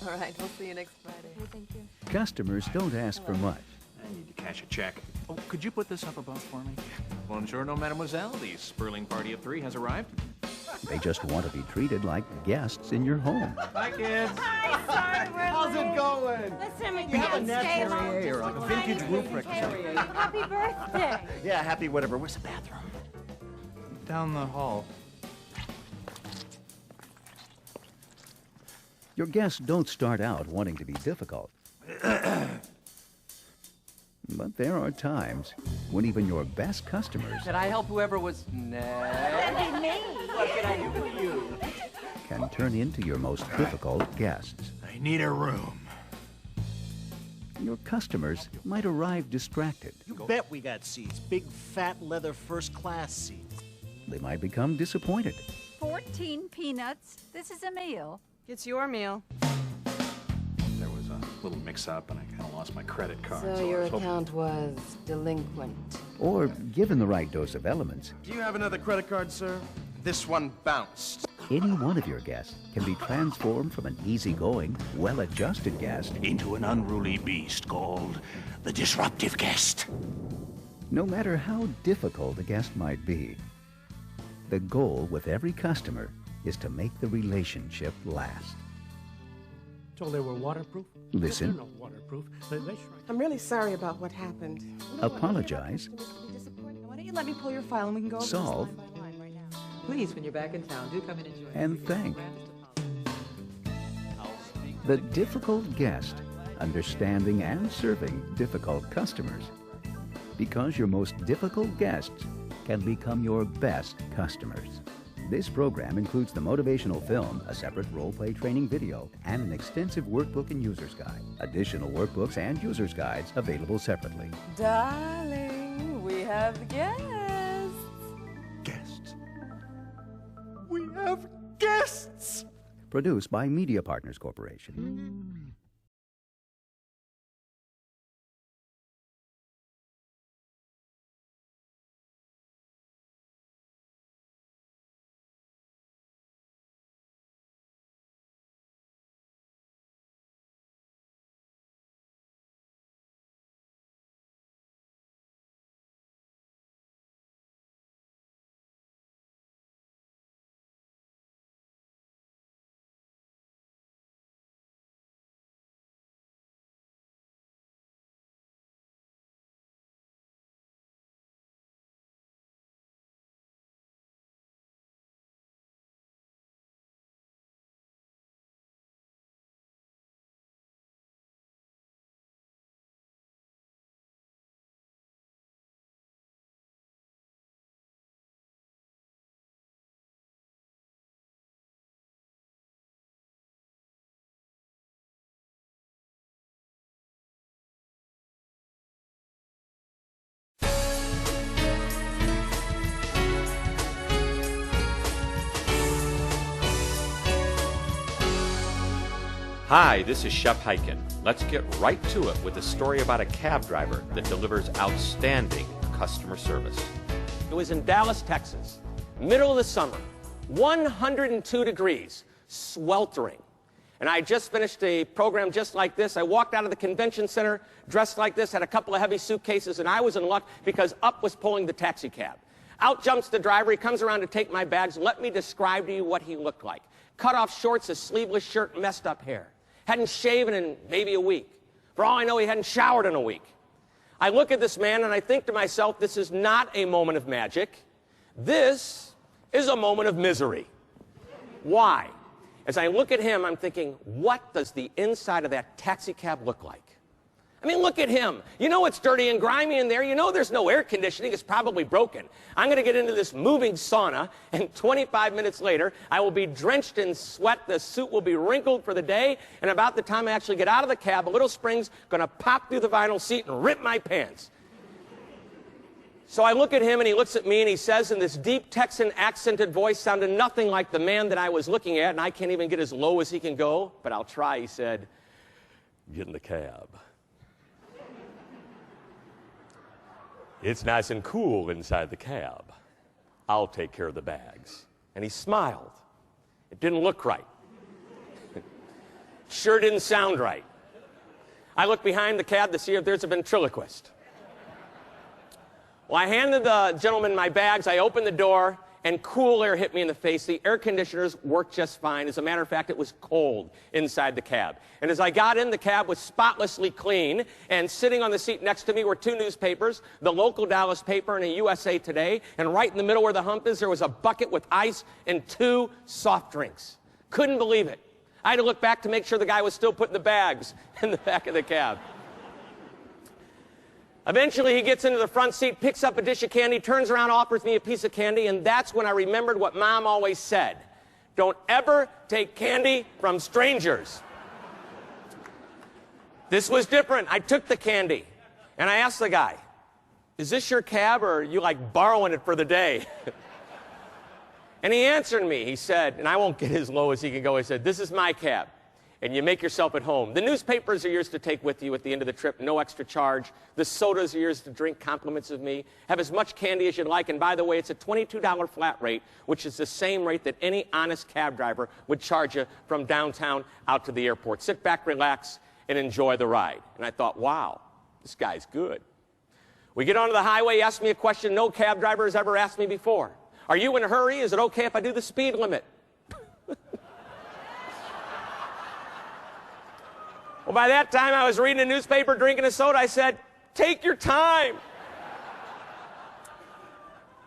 All right, we'll see you next Friday. Okay, thank you. Customers don't ask for much. I need to cash a check. Oh, could you put this up above for me? Buongiorno, mademoiselle. The Sperling party of 3 has arrived. They just want to be treated like guests in your home. Hi, kids. Hi, sorry, we're How's it going? Listen, we You have a can't stay natural home. or like a vintage roof wreck or something. Happy birthday. Yeah, happy whatever. Where's the bathroom? Down the hall. Your guests don't start out wanting to be difficult. But there are times when even your best customers Can I help whoever was next? That'd be me. What can I do for you? can turn into your most difficult guests. I need a room. Your customers might arrive distracted. You bet we got seats. Big, fat, leather, first-class seats. They might become disappointed. 14 peanuts. This is a meal. It's your meal. There was a little mix-up, and I kind of lost my credit card. So your I was hoping- account was delinquent. Or, given the right dose of elements, Do you have another credit card, sir? This one bounced. any one of your guests can be transformed from an easygoing, well-adjusted guest into an unruly beast called the Disruptive Guest. no matter how difficult a guest might be. The goal with every customer is to make the relationship last. So they were waterproof? Listen. They're not waterproof. They shrank. I'm really sorry about what happened. Apologize. Why don't you let me pull your file and we can go over Solve. this line by line right now? Please, when you're back in town, do come in and join And me. thank. I'll speak. The difficult guest, understanding and serving difficult customers. Because your most difficult guests can become your best customers. This program includes the motivational film, a separate role-play training video, and an extensive workbook and user's guide. Additional workbooks and user's guides available separately. Darling, we have guests. Guests. We have guests! Produced by Media Partners Corporation. Hi, this is Shep Hyken. Let's get right to it with a story about a cab driver that delivers outstanding customer service. It was in Dallas, Texas, middle of the summer, 102 degrees, sweltering. And I just finished a program just like this. I walked out of the convention center dressed like this, had a couple of heavy suitcases, and I was in luck because up was pulling the taxi cab. Out jumps the driver. He comes around to take my bags. Let me describe to you what he looked like. Cut off shorts, a sleeveless shirt, messed up hair. Hadn't shaven in maybe a week. For all I know, he hadn't showered in a week. I look at this man and I think to myself, this is not a moment of magic. This is a moment of misery. Why? As I look at him, I'm thinking, what does the inside of that taxi cab look like? I mean, look at him. You know it's dirty and grimy in there. You know there's no air conditioning. It's probably broken. I'm going to get into this moving sauna, and 25 minutes later, I will be drenched in sweat. The suit will be wrinkled for the day, and about the time I actually get out of the cab, a little spring's going to pop through the vinyl seat and rip my pants. So I look at him, and he looks at me, and he says in this deep Texan accented voice, sounded nothing like the man that I was looking at, and I can't even get as low as he can go, but I'll try. He said, "Get in the cab. It's nice and cool inside the cab. I'll take care of the bags." And he smiled. It didn't look right. Sure didn't sound right. I look behind the cab to see if there's a ventriloquist. Well, I handed the gentleman my bags, I opened the door, and cool air hit me in the face. The air conditioners worked just fine. As a matter of fact, it was cold inside the cab. And as I got in, the cab was spotlessly clean, and sitting on the seat next to me were two newspapers, the local Dallas paper and a USA Today, and right in the middle where the hump is, there was a bucket with ice and 2 soft drinks. Couldn't believe it. I had to look back to make sure the guy was still putting the bags in the back of the cab. Eventually, he gets into the front seat, picks up a dish of candy, turns around, offers me a piece of candy, and that's when I remembered what Mom always said. Don't ever take candy from strangers. This was different. I took the candy, and I asked the guy, is this your cab, or are you like borrowing it for the day? And he answered me. He said, and I won't get as low as he can go, he said, this is my cab, and you make yourself at home. The newspapers are yours to take with you at the end of the trip, no extra charge. The sodas are yours to drink, compliments of me. Have as much candy as you'd like, and by the way, it's a $22 flat rate, which is the same rate that any honest cab driver would charge you from downtown out to the airport. Sit back, relax, and enjoy the ride. And I thought, wow, this guy's good. We get onto the highway, he asked me a question no cab driver has ever asked me before. Are you in a hurry? Is it okay if I do the speed limit? Well, by that time, I was reading a newspaper, drinking a soda. I said, take your time.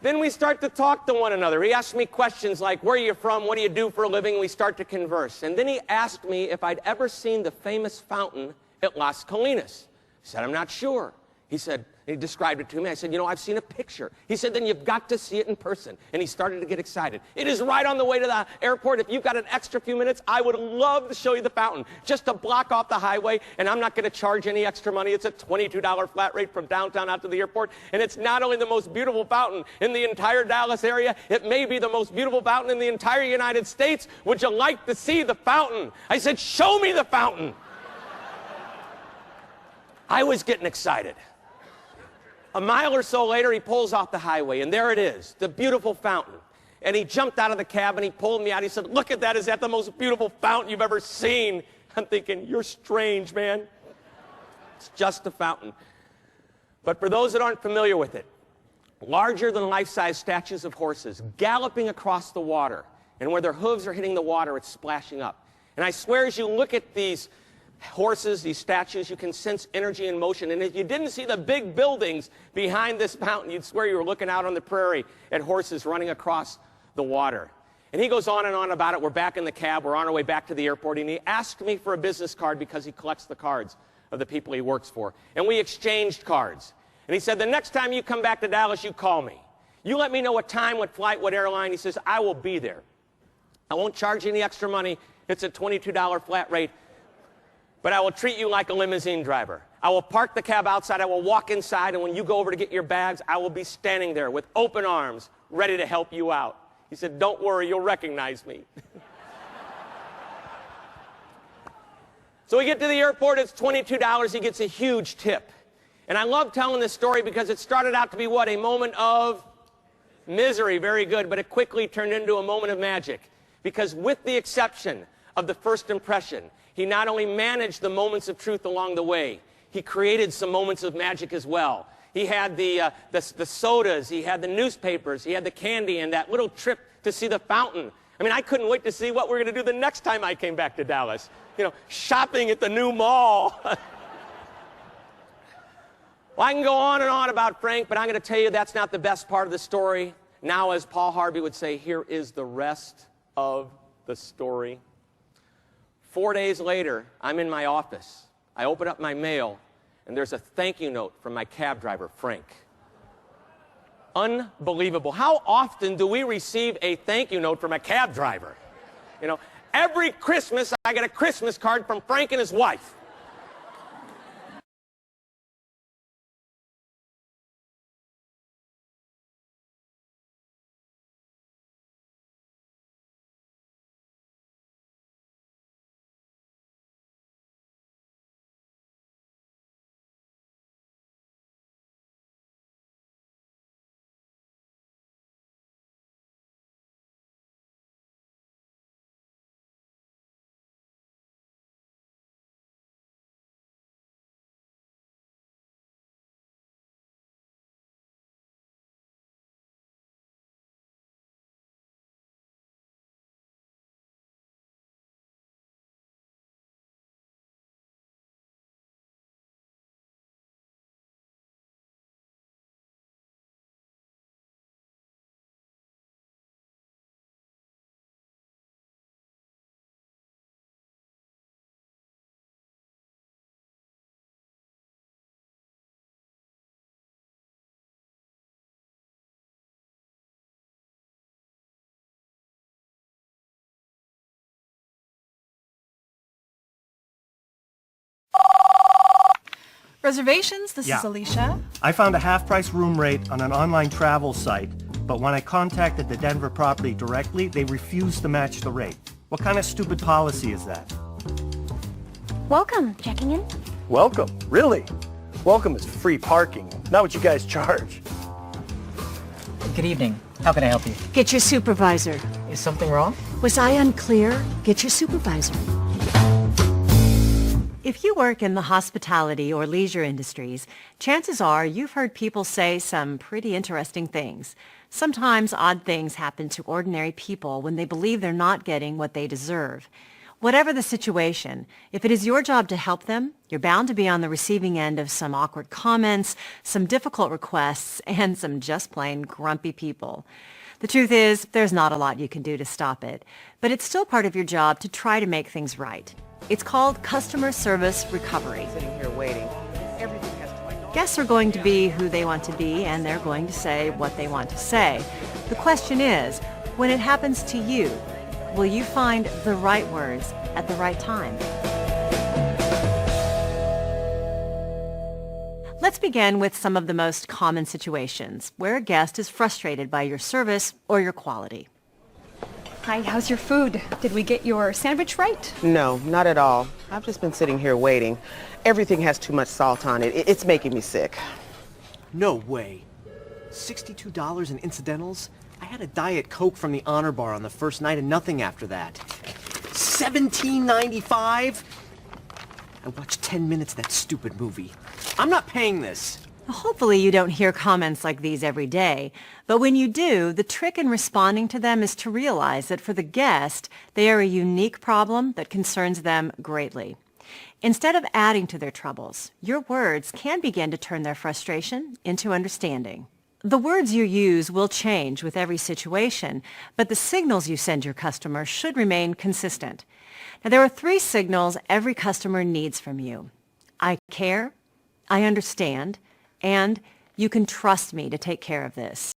Then we start to talk to one another. He asked me questions like, where are you from? What do you do for a living? We start to converse. And then he asked me if I'd ever seen the famous fountain at Las Colinas. I said, I'm not sure. He said, he described it to me. I said, you know, I've seen a picture. He said, then you've got to see it in person. And he started to get excited. It is right on the way to the airport. If you've got an extra few minutes, I would love to show you the fountain. Just to block off the highway, and I'm not going to charge any extra money. It's a $22 flat rate from downtown out to the airport. And it's not only the most beautiful fountain in the entire Dallas area, it may be the most beautiful fountain in the entire United States. Would you like to see the fountain? I said, show me the fountain. I was getting excited. A mile or so later, he pulls off the highway, and there it is, the beautiful fountain. And he jumped out of the cab, and he pulled me out. He said, look at that. Is that the most beautiful fountain you've ever seen? I'm thinking, you're strange, man. It's just a fountain. But for those that aren't familiar with it, larger than life-size statues of horses galloping across the water, and where their hooves are hitting the water, it's splashing up. And I swear, as you look at these horses, these statues, you can sense energy and motion. And if you didn't see the big buildings behind this mountain, you'd swear you were looking out on the prairie at horses running across the water. And he goes on and on about it. We're back in the cab. We're on our way back to the airport. And he asked me for a business card because he collects the cards of the people he works for. And we exchanged cards. And he said, the next time you come back to Dallas, you call me. You let me know what time, what flight, what airline. He says, I will be there. I won't charge you any extra money. It's a $22 flat rate. But I will treat you like a limousine driver. I will park the cab outside. I will walk inside. And when you go over to get your bags, I will be standing there with open arms, ready to help you out. He said, don't worry, you'll recognize me. So we get to the airport. It's $22. He gets a huge tip. And I love telling this story because it started out to be what? A moment of misery. Very good. But it quickly turned into a moment of magic. Because with the exception of the first impression, he not only managed the moments of truth along the way, he created some moments of magic as well. He had the sodas, he had the newspapers, he had the candy, and that little trip to see the fountain. I mean, I couldn't wait to see what we were going to do the next time I came back to Dallas. You know, shopping at the new mall. Well, I can go on and on about Frank, but I'm going to tell you that's not the best part of the story. Now, as Paul Harvey would say, here is the rest of the story. 4 days later, I'm in my office. I open up my mail, and there's a thank you note from my cab driver, Frank. Unbelievable. How often do we receive a thank you note from a cab driver? You know, every Christmas, I get a Christmas card from Frank and his wife. Reservations, this Yeah. is Alicia. I found a half-price room rate on an online travel site, but when I contacted the Denver property directly, they refused to match the rate. What kind of stupid policy is that? Welcome. Checking in? Welcome? Really? Welcome is free parking, not what you guys charge. Good evening. How can I help you? Get your supervisor. Is something wrong? Was I unclear? Get your supervisor. If you work in the hospitality or leisure industries, chances are you've heard people say some pretty interesting things. Sometimes odd things happen to ordinary people when they believe they're not getting what they deserve. Whatever the situation, if it is your job to help them, you're bound to be on the receiving end of some awkward comments, some difficult requests, and some just plain grumpy people. The truth is, there's not a lot you can do to stop it, but it's still part of your job to try to make things right. It's called customer service recovery. Sitting here waiting. Guests are going to be who they want to be, and they're going to say what they want to say. The question is, when it happens to you, will you find the right words at the right time? Let's begin with some of the most common situations where a guest is frustrated by your service or your quality. Hi, how's your food? Did we get your sandwich right? No, not at all. I've just been sitting here waiting. Everything has too much salt on it. It's making me sick. No way. $62 in incidentals? I had a Diet Coke from the Honor Bar on the first night and nothing after that. $17.95? I watched 10 minutes of that stupid movie. I'm not paying this. Hopefully you don't hear comments like these every day, but when you do, the trick in responding to them is to realize that for the guest, they are a unique problem that concerns them greatly. Instead of adding to their troubles, your words can begin to turn their frustration into understanding. The words you use will change with every situation, but the signals you send your customer should remain consistent. Now, there are 3 signals every customer needs from you. I care, I understand, and you can trust me to take care of this.